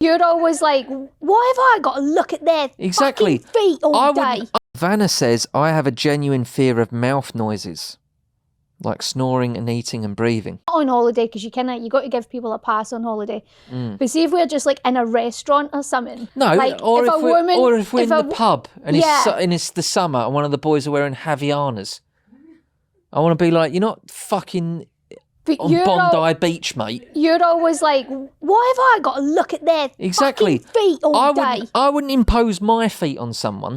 You're always like, why have I got to look at their fucking feet all day? Havana says, I have a genuine fear of mouth noises, like snoring and eating and breathing. Not on holiday, because you got to give people a pass on holiday. But see if we're just like in a restaurant or something. No, like, or if we're in the pub and it's the summer and one of the boys are wearing Havianas. I want to be like, you're not fucking on Bondi Beach, mate. You're always like, why have I got to look at their fucking feet all day? I wouldn't impose my feet on someone.